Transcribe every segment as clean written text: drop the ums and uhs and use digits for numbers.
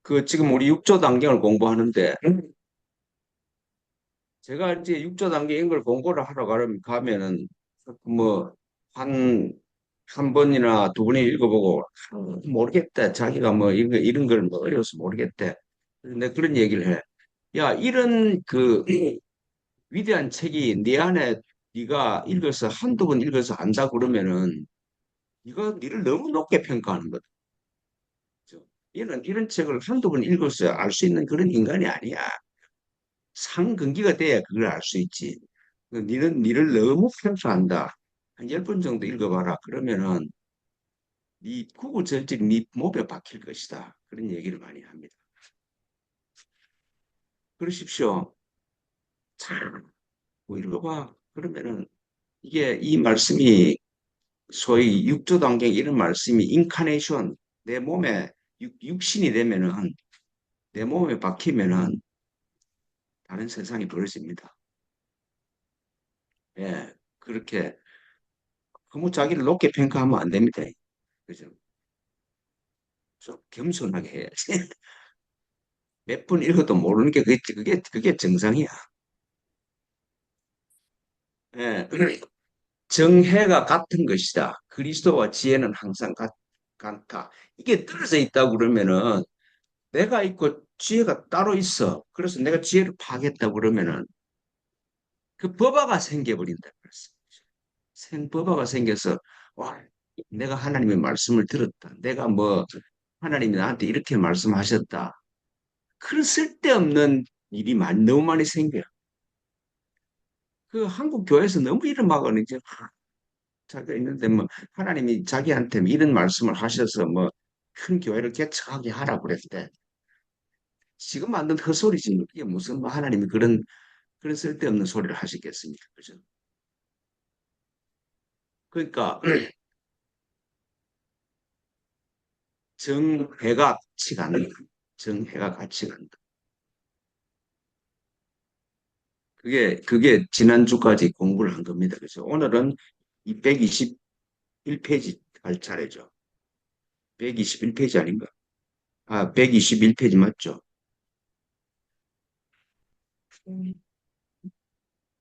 그 지금 우리 6조 단경을 공부하는데 제가 이제 6조 단계인 걸 공부를 하러 가면은 뭐 한 번이나 두 번이 읽어보고 모르겠다. 자기가 뭐 이런 걸 뭐 어려워서 모르겠대. 근데 그런 얘기를 해. 야, 이런 그 위대한 책이 네 안에 네가 읽어서 한두 번 읽어서 안다 그러면은 이거 니를 너무 높게 평가하는 거다. 이런 책을 한두 번 읽어서 알 수 있는 그런 인간이 아니야. 상근기가 돼야 그걸 알 수 있지. 니를 너무 평가한다. 한 10번 정도 읽어봐라. 그러면은 네 구구절절이 네 몸에 박힐 것이다. 그런 얘기를 많이 합니다. 그러십시오. 참, 뭐 읽어봐. 그러면은 이게 이 말씀이 소위 육조단경 이런 말씀이 인카네이션 내 몸에 육신이 되면은 내 몸에 박히면은 다른 세상이 벌어집니다. 예, 그렇게 너무 자기를 높게 평가하면 안 됩니다. 그죠? 좀 겸손하게 해야지. 몇 번 읽어도 모르는 게 그게 정상이야. 예, 정해가 같은 것이다. 그리스도와 지혜는 항상 같다. 이게 떨어져 있다고 그러면은 내가 있고 지혜가 따로 있어. 그래서 내가 지혜를 파겠다 그러면은 그 법화가 생겨버린다. 그랬어. 생법화가 생겨서 와, 내가 하나님의 말씀을 들었다. 내가 뭐 하나님이 나한테 이렇게 말씀하셨다. 그런 쓸데없는 일이 너무 많이 생겨. 그 한국 교회에서 너무 이런 막은 이제 자기가 있는데 뭐 하나님이 자기한테 이런 말씀을 하셔서 뭐 큰 교회를 개척하게 하라 그랬대. 지금 만든 헛소리지. 이게 무슨 뭐 하나님이 그런 쓸데없는 소리를 하시겠습니까? 그죠? 그러니까 정해가 같이 가는 정해가 같이 간다. 그게 지난주까지 공부를 한 겁니다. 그래서 오늘은 이 121페이지 갈 차례죠. 121페이지 아닌가? 아, 121페이지 맞죠?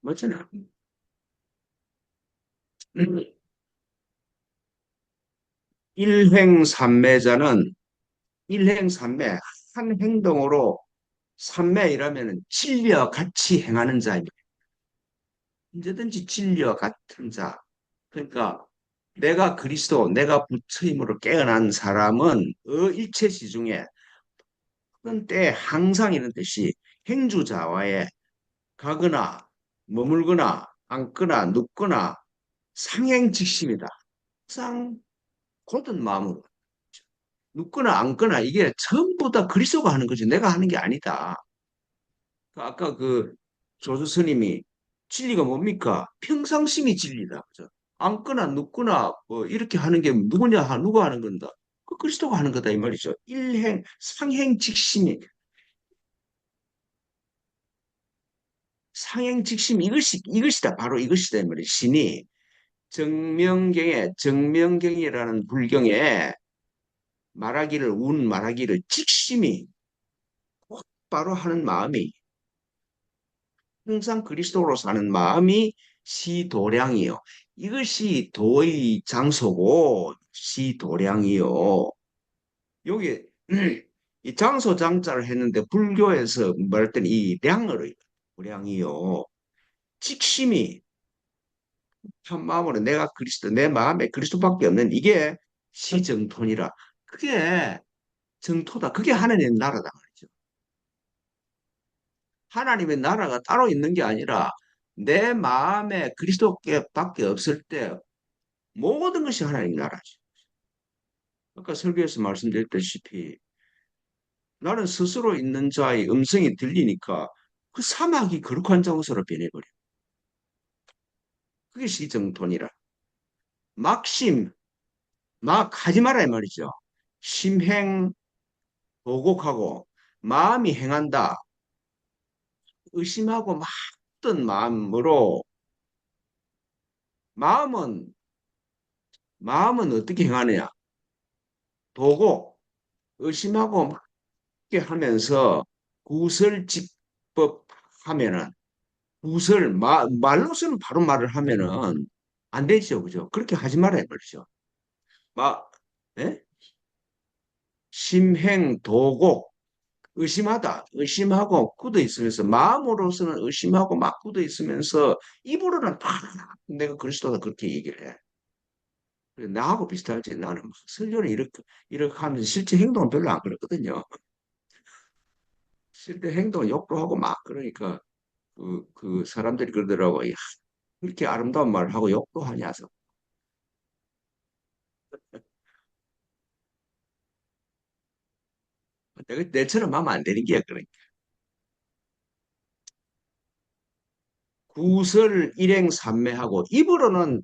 맞잖아. 일행삼매자는 일행삼매 한 행동으로 삼매이라면 진리와 같이 행하는 자입니다. 언제든지 진리와 같은 자. 그러니까 내가 그리스도, 내가 부처임으로 깨어난 사람은 일체 시중에 어떤 때 항상 이런 뜻이 행주자와의 가거나 머물거나 앉거나 눕거나 상행직심이다. 항상 곧은 마음으로 눕거나 앉거나 이게 전부 다 그리스도가 하는 거지 내가 하는 게 아니다. 아까 그 조수 스님이 진리가 뭡니까? 평상심이 진리다. 그죠? 앉거나 눕거나 뭐 이렇게 하는 게 누가 하는 건다. 그 그리스도가 하는 거다 이 말이죠. 일행 상행직심이 상행직심 이것이다 바로 이것이다 이 말이에요. 신이 정명경이라는 불경에 말하기를 직심이 곧바로 하는 마음이 항상 그리스도로 사는 마음이 시도량이요. 이것이 도의 장소고 시도량이요. 여기 이 장소 장자를 했는데 불교에서 말했더니 이 량을 도량이요. 직심이 한 마음으로 내가 그리스도 내 마음에 그리스도밖에 없는 이게 시정토니라. 그게 정토다. 그게 하나님의 나라다 말이죠. 하나님의 나라가 따로 있는 게 아니라 내 마음에 그리스도밖에 없을 때 모든 것이 하나님 나라죠. 아까 설교에서 말씀드렸다시피 나는 스스로 있는 자의 음성이 들리니까 그 사막이 거룩한 장소로 변해버려. 그게 시정돈이라. 막심, 막 하지 마라 이 말이죠. 심행, 보곡하고 마음이 행한다. 의심하고 막 어떤 마음으로 마음은 마음은 어떻게 행하느냐? 보고 의심하고 이렇게 하면서 구설직법 하면은 말로서는 바로 말을 하면은 안 되죠, 그죠? 그렇게 하지 말아야 말이죠. 막 예? 심행 도곡 의심하고 굳어 있으면서 마음으로서는 의심하고 막 굳어 있으면서 입으로는 다 내가 그리스도다 그렇게 얘기를 해. 나하고 비슷하지. 나는 막 설교를 이렇게 하면서 실제 행동은 별로 안 그렇거든요. 실제 행동은 욕도 하고 막 그러니까 그 사람들이 그러더라고. 야, 그렇게 아름다운 말을 하고 욕도 하냐서. 내가 내처럼 하면 안 되는 게야, 그러니까. 구설 일행삼매하고 입으로는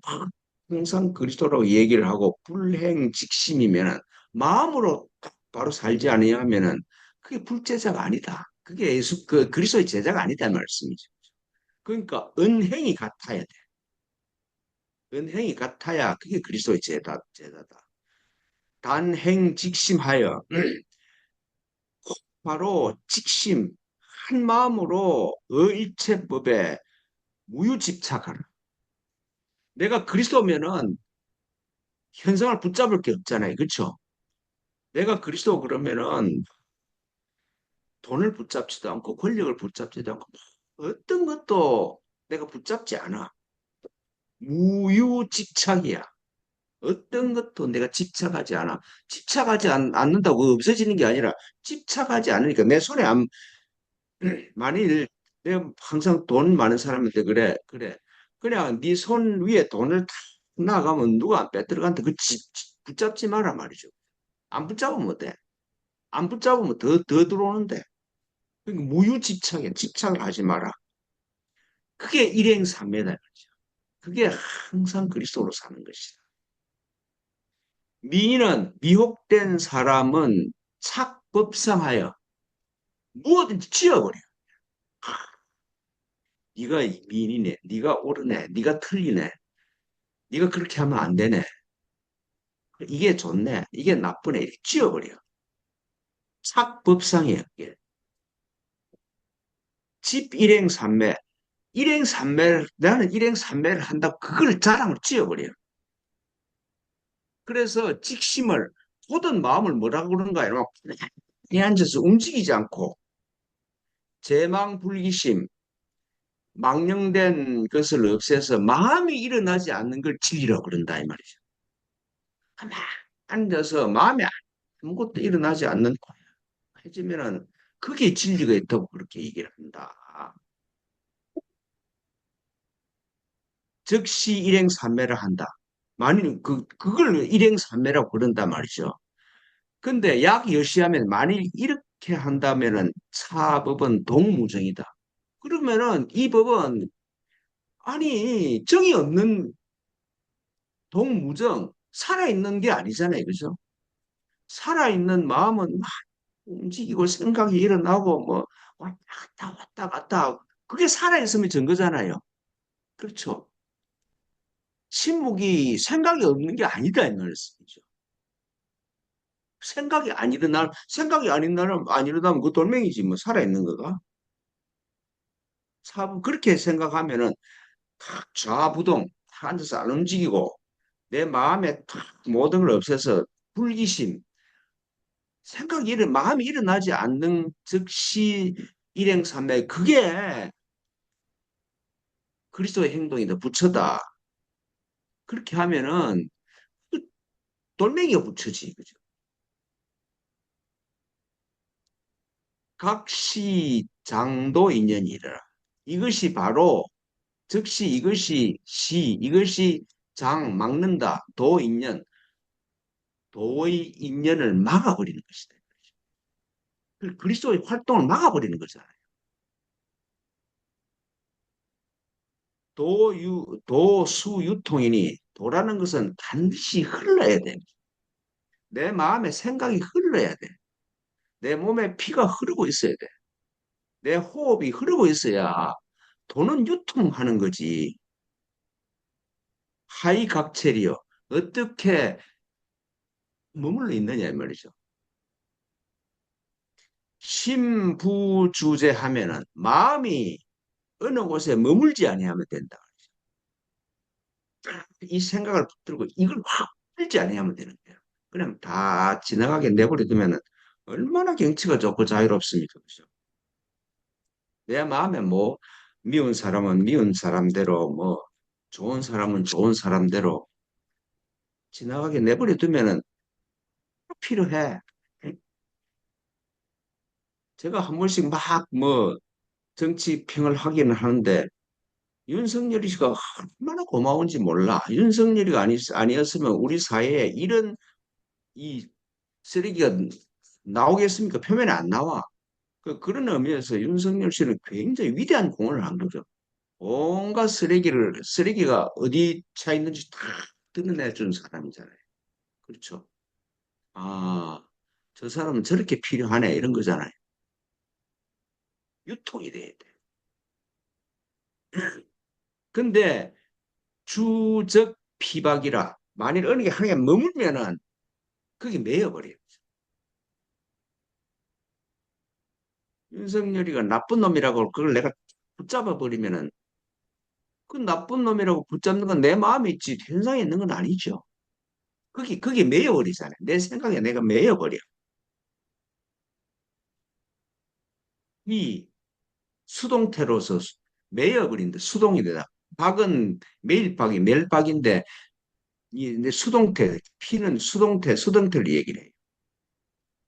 항상 그리스도라고 얘기를 하고 불행직심이면은 마음으로 바로 살지 아니하면은 그게 불제자가 아니다. 그게 그리스도의 제자가 아니다 말씀이죠. 그러니까 은행이 같아야 돼. 은행이 같아야 그게 그리스도의 제자다. 단행직심하여 바로 직심 한 마음으로 의일체법에 무유집착하라. 내가 그리스도면은 현상을 붙잡을 게 없잖아요. 그렇죠? 내가 그리스도 그러면은 돈을 붙잡지도 않고 권력을 붙잡지도 않고 어떤 것도 내가 붙잡지 않아. 무유집착이야. 어떤 것도 내가 집착하지 않아. 집착하지 않는다고 없어지는 게 아니라 집착하지 않으니까 내 손에 안 만일 내가 항상 돈 많은 사람한테 그래 그냥 네 손 위에 돈을 탁 나가면 누가 안 빼들어간다 그 붙잡지 마라 말이죠. 안 붙잡으면 돼. 안 붙잡으면 더 들어오는데. 그러니까 무유집착에 집착을 하지 마라. 그게 일행삼매다. 그게 항상 그리스도로 사는 것이다. 미인은 미혹된 사람은 착법상하여 무엇든지 지어버려. 네가 미인이네, 네가 옳으네, 네가 틀리네, 네가 그렇게 하면 안 되네. 이게 좋네, 이게 나쁘네 이렇게 지어버려. 착법상이에요. 이게. 집 일행삼매, 일행삼매를 나는 일행삼매를 한다고 그걸 자랑을 지어버려. 그래서 직심을 모든 마음을 뭐라고 그러는가 이러면 가만히 앉아서 움직이지 않고 제망불기심 망령된 것을 없애서 마음이 일어나지 않는 걸 진리라고 그런다 이 말이죠. 가만 앉아서 마음에 아무것도 일어나지 않는 거야. 해지면은 그게 진리가 있다고 그렇게 얘기를 한다. 즉시 일행삼매를 한다. 만일 그걸 일행삼매라고 그런단 말이죠. 근데 약 여시하면 만일 이렇게 한다면은 사법은 동무정이다. 그러면은 이 법은 아니 정이 없는 동무정 살아있는 게 아니잖아요. 그죠? 살아있는 마음은 막 움직이고 생각이 일어나고 뭐 왔다 갔다 왔다 갔다 그게 살아있으면 전 거잖아요. 그렇죠? 침묵이 생각이 없는 게 아니다 이 말씀이죠. 생각이 안 일어나면 그 돌멩이지 뭐 살아있는 거가. 사부 그렇게 생각하면은 탁 좌부동 탁 앉아서 안 움직이고 내 마음에 탁 모든 걸 없애서 불기심 마음이 일어나지 않는 즉시 일행삼매 그게 그리스도의 행동이다 부처다 그렇게 하면은 그 돌멩이가 부처지 그죠 각시 장도 인연이라 이것이 바로 즉시 이것이 장 막는다 도 인연 도의 인연을 막아버리는 것이다. 그리스도의 활동을 막아버리는 거잖아요. 도수유통이니 도라는 것은 반드시 흘러야 돼. 내 마음에 생각이 흘러야 돼. 내 몸에 피가 흐르고 있어야 돼. 내 호흡이 흐르고 있어야 도는 유통하는 거지. 하이각체리요. 어떻게 머물러 있느냐 이 말이죠. 심부주제 하면은 마음이 어느 곳에 머물지 아니하면 된다. 이 생각을 붙들고 이걸 확 풀지 아니하면 되는 거예요. 그냥 다 지나가게 내버려 두면은 얼마나 경치가 좋고 자유롭습니까? 그죠? 내 마음에 뭐 미운 사람은 미운 사람대로 뭐 좋은 사람은 좋은 사람대로 지나가게 내버려 두면은 필요해. 제가 한 번씩 막 뭐 정치평을 하기는 하는데 윤석열이 씨가 얼마나 고마운지 몰라. 윤석열이가 아니었으면 우리 사회에 이런 이 쓰레기가 나오겠습니까? 표면에 안 나와. 그런 의미에서 윤석열 씨는 굉장히 위대한 공헌을 한 거죠. 온갖 쓰레기가 어디 차 있는지 다 드러내준 사람이잖아요. 그렇죠. 아, 저 사람은 저렇게 필요하네. 이런 거잖아요. 유통이 돼야 돼. 근데 주적 피박이라 만일 어느 게 하나에 머물면은 그게 매여버려요. 윤석열이가 나쁜 놈이라고 그걸 내가 붙잡아 버리면은 그 나쁜 놈이라고 붙잡는 건 내 마음에 있지 현상에 있는 건 아니죠. 그게 매여버리잖아요. 내 생각에 내가 매여버려. 이 수동태로서 매여버린다. 수동이 되다. 박은 매일박이 매일박인데 이 수동태, 피는 수동태를 얘기를 해요.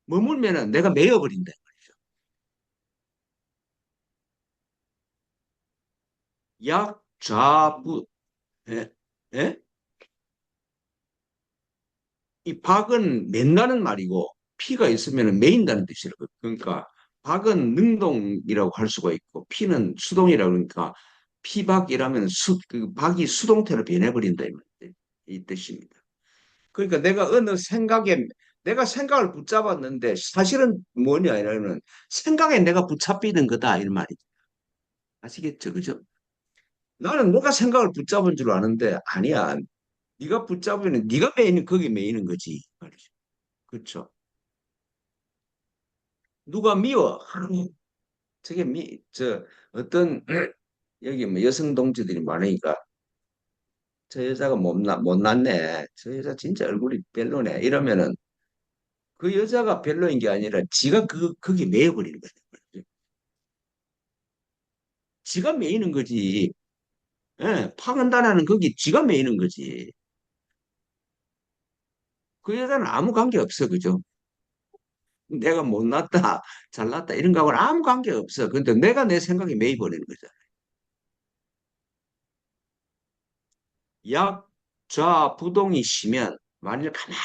머물면은 내가 매여버린다. 약, 좌부, 예? 예? 이 박은 맨다는 말이고 피가 있으면 매인다는 뜻이라고. 그러니까 박은 능동이라고 할 수가 있고 피는 수동이라고 그러니까 피박이라면 그 박이 수동태로 변해버린다 이 뜻입니다. 그러니까 내가 생각을 붙잡았는데 사실은 뭐냐 이러면 생각에 내가 붙잡히는 거다 이 말이죠. 아시겠죠? 그죠? 나는 내가 생각을 붙잡은 줄 아는데 아니야. 네가 붙잡으면 네가 매이는 거기 매이는 거지 말이죠. 그렇죠? 누가 미워? 저게 어떤 여기 뭐 여성 동지들이 많으니까 저 여자가 못났네. 저 여자 진짜 얼굴이 별로네. 이러면은 그 여자가 별로인 게 아니라 지가 거기 매여버리는 거예요. 지가 매이는 거지. 예, 파간다라는 거기 지가 매이는 거지. 그 여자는 아무 관계 없어. 그죠? 내가 못났다, 잘났다 이런 거하고는 아무 관계 없어. 근데 내가 내 생각에 매여버리는 거잖아. 약, 좌, 부동이 심면 만일 가만히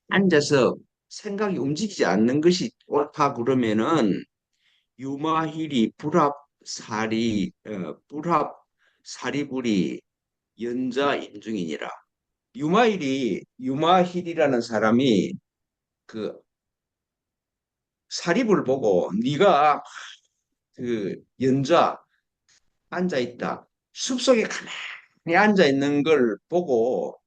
앉아서 생각이 움직이지 않는 것이 옳다 그러면은 유마힐이 불합 사리불이 연자 인중이니라. 유마힐이라는 사람이 그 사립을 보고 네가 그 연자 앉아 있다. 숲속에 가만히 앉아 있는 걸 보고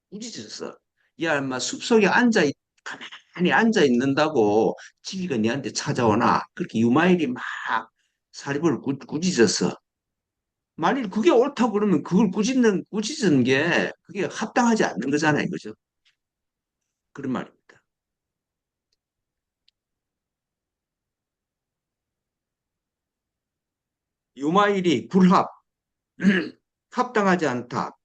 꾸짖었어. 야, 인마 숲속에 가만히 앉아 있는다고 지기가 니한테 찾아오나? 그렇게 유마일이 막 사립을 꾸짖었어. 만일 그게 옳다고 그러면 그걸 꾸짖은 게 그게 합당하지 않는 거잖아요. 그죠? 그런 말입니다. 유마일이 불합, 합당하지 않다.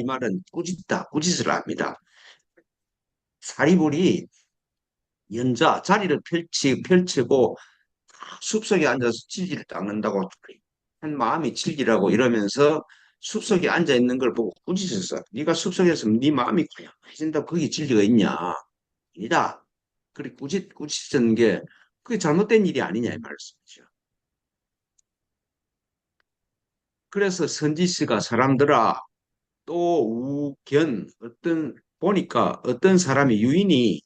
이 말은 꾸짖을 합니다. 사리불이 자리를 펼치고 숲속에 앉아서 질질 닦는다고 한 마음이 질질하고 이러면서 숲속에 앉아 있는 걸 보고 꾸짖었어. 네가 숲속에서 네 마음이 고요해진다고 거기 진리가 있냐? 아니다. 그래 꾸짖은 게 그게 잘못된 일이 아니냐 이 말씀이죠. 그래서 선지 씨가 사람들아 또 우견 보니까 어떤 사람이 유인이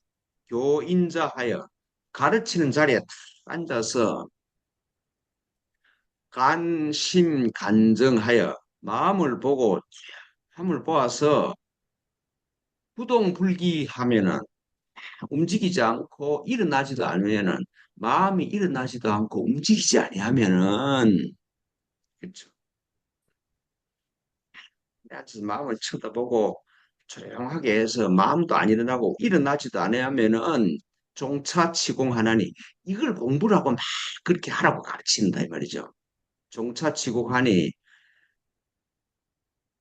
교인자하여 가르치는 자리에 탁 앉아서 간심간정하여 마음을 보아서 부동불기하면은 움직이지 않고 일어나지도 않으면은 마음이 일어나지도 않고 움직이지 아니하면은 그렇죠. 그래서 마음을 쳐다보고 조용하게 해서 마음도 안 일어나고 일어나지도 않으면은 종차 치공하나니 이걸 공부를 하고 막 그렇게 하라고 가르친다 이 말이죠. 종차 치공하니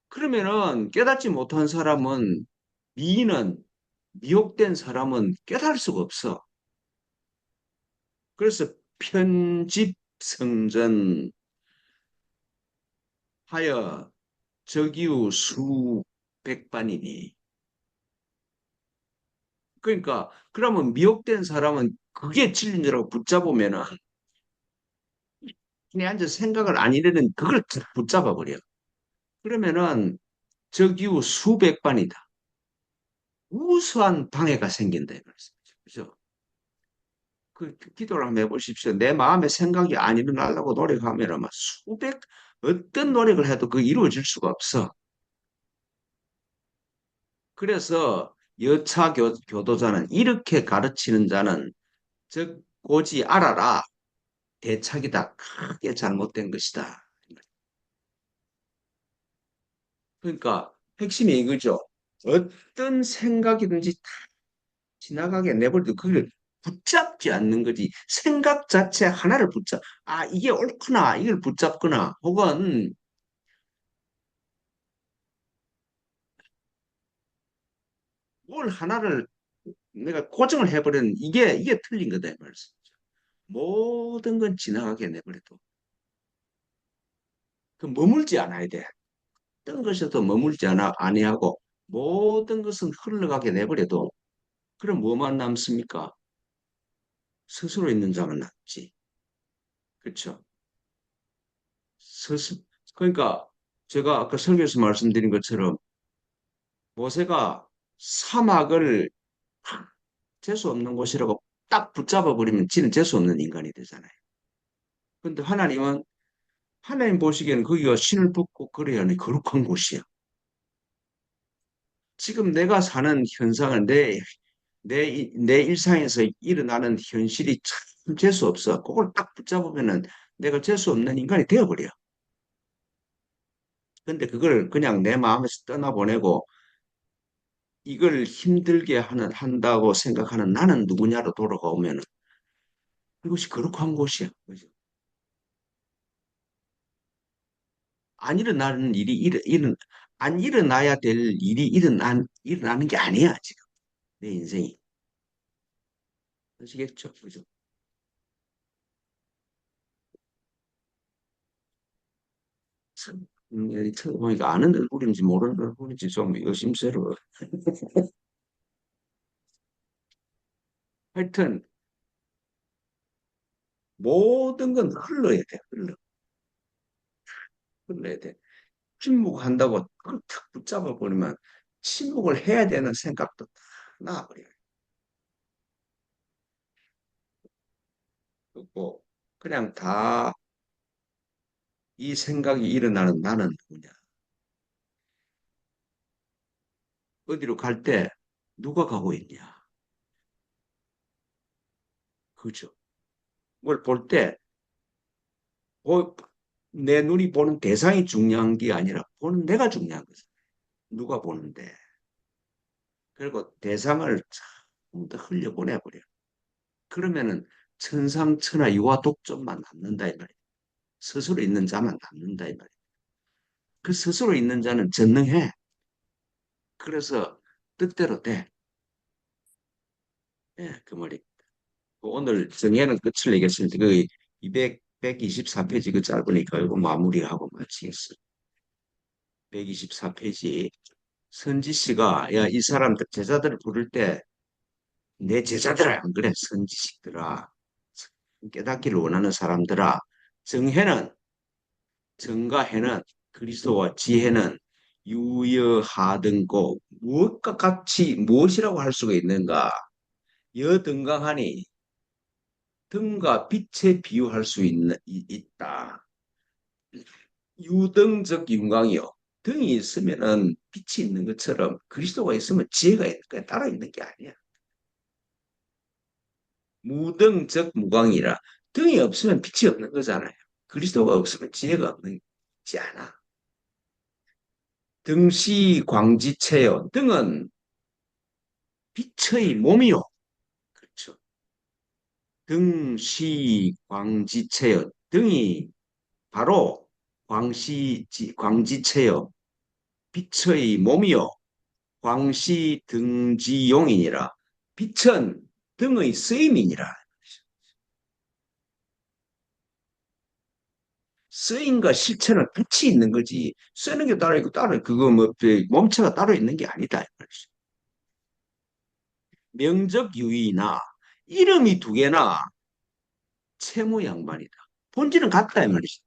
그러면은 깨닫지 못한 사람은 미인은 미혹된 사람은 깨달을 수가 없어. 그래서 편집성전 하여 적유 수백반이니. 그러니까 그러면 미혹된 사람은 그게 진리인 줄 알고 붙잡으면은 그냥 앉아 생각을 안 이래는 그걸 붙잡아 버려. 그러면은 적유 수백반이다. 우수한 방해가 생긴다 이 말씀이죠. 그죠? 기도를 한번 해보십시오. 내 마음에 생각이 안 일어나려고 노력하면 아마 어떤 노력을 해도 그 이루어질 수가 없어. 그래서 교도자는 이렇게 가르치는 자는 즉 오지 알아라. 대착이다. 크게 잘못된 것이다. 그러니까 핵심이 이거죠. 어떤 생각이든지 다 지나가게 내버려도 그걸 붙잡지 않는 거지. 생각 자체 하나를 이게 옳구나. 이걸 붙잡거나 혹은 뭘 하나를 내가 고정을 해버리는 이게 틀린 거다. 이 말이죠. 모든 건 지나가게 내버려도 그 머물지 않아야 돼. 어떤 것에도 머물지 아니하고 모든 것은 흘러가게 내버려도 그럼 뭐만 남습니까? 스스로 있는 자만 남지. 그렇죠? 스스 그러니까 제가 아까 설교에서 말씀드린 것처럼 모세가 사막을 재수 없는 곳이라고 딱 붙잡아 버리면 지는 재수 없는 인간이 되잖아요. 근데 하나님 보시기에는 거기가 신을 벗고 그래야 하는 거룩한 곳이야. 지금 내가 사는 현상은 내 일상에서 일어나는 현실이 참 재수 없어. 그걸 딱 붙잡으면은 내가 재수 없는 인간이 되어버려. 근데 그걸 그냥 내 마음에서 떠나보내고 이걸 힘들게 한다고 생각하는 나는 누구냐로 돌아가오면 이것이 거룩한 곳이야. 그죠? 안 일어나는 안 일어나야 될 일이 일어나는 게 아니야, 지금. 내 인생이. 아시겠죠? 그죠? 이 보니까 아는 얼굴인지 모르는 얼굴인지 좀 의심스러워. 하여튼, 모든 건 흘러야 돼, 흘러야 돼. 침묵한다고 그걸 탁 붙잡아 버리면 침묵을 해야 되는 생각도 다 나와버려요. 그리고 그냥 다 이 생각이 일어나는 나는 누구냐. 어디로 갈 때 누가 가고 있냐. 그죠? 뭘 볼 때, 내 눈이 보는 대상이 중요한 게 아니라 보는 내가 중요한 거죠. 누가 보는데. 그리고 대상을 전부 다 흘려보내버려. 그러면은 천삼천하 유아 독존만 남는다 이 말이야. 스스로 있는 자만 남는다 이 말이야. 그 스스로 있는 자는 전능해. 그래서 뜻대로 돼. 예, 그 말이. 오늘 정의는 끝을 내겠습니다. 그 124페이지 그 짧으니까 이거 마무리하고 마치겠습니다. 124페이지. 선지 씨가 야, 이 사람들 제자들을 부를 때 내 제자들아 안 그래 선지식들아 깨닫기를 원하는 사람들아 정해는 정과 해는 그리스도와 지혜는 유여하등고 무엇과 같이 무엇이라고 할 수가 있는가 여등강하니 등과 빛에 비유할 수 있다. 유등적 윤광이요. 등이 있으면은 빛이 있는 것처럼 그리스도가 있으면 지혜가 있는 거야. 따로 있는 게 아니야. 무등 즉 무광이라. 등이 없으면 빛이 없는 거잖아요. 그리스도가 없으면 지혜가 없는 지 않아. 등시 광지체요. 등은 빛의 몸이요. 그렇죠. 등시 광지체요. 등이 바로 광지체요. 빛의 몸이요. 광시 등지용이니라. 빛은 등의 쓰임이니라. 쓰임과 실체는 같이 있는 거지. 쓰는 게 따로 있고 따로 그거 뭐 몸체가 따로 있는 게 아니다. 명적 유의나 이름이 두 개나 채무 양반이다. 본질은 같다 이 말이죠.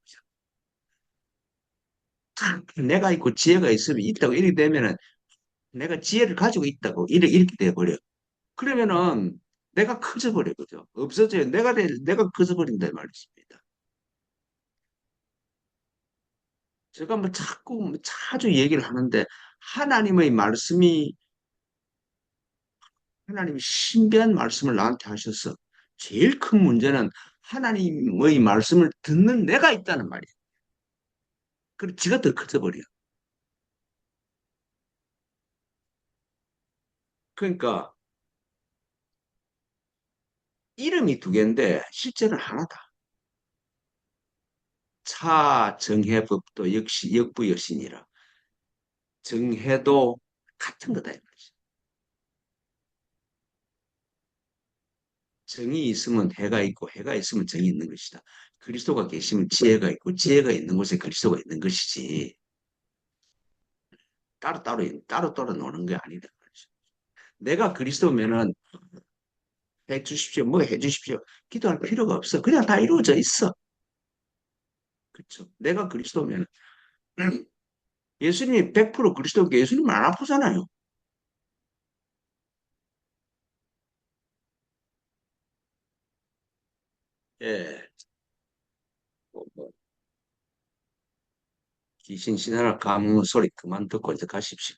내가 있고 지혜가 있으면 있다고 이렇게 되면은 내가 지혜를 가지고 있다고 이렇게 돼버려. 그러면은 내가 커져버려 그죠? 없어져요. 내가 커져버린다 이 말이십니다. 제가 뭐 자꾸 자주 얘기를 하는데 하나님의 말씀이 하나님이 신비한 말씀을 나한테 하셔서 제일 큰 문제는 하나님의 말씀을 듣는 내가 있다는 말이에요. 그리고 지가 더 커져버려. 그러니까 이름이 두 개인데 실제는 하나다. 차정해법도 역시 역부여신이라. 정해도 같은 거다. 이 말이지. 정이 있으면 해가 있고 해가 있으면 정이 있는 것이다. 그리스도가 계시면 지혜가 있고 지혜가 있는 곳에 그리스도가 있는 것이지. 따로 노는 게 아니다. 내가 그리스도면은 해 주십시오. 뭐 해 주십시오. 기도할 필요가 없어. 그냥 다 이루어져 있어. 그렇죠. 내가 그리스도면 예수님이 100% 그리스도 예수님은 안 아프잖아요. 예. 뭐, 귀신 신하라 가문 소리 그만 듣고 이제 가십시오.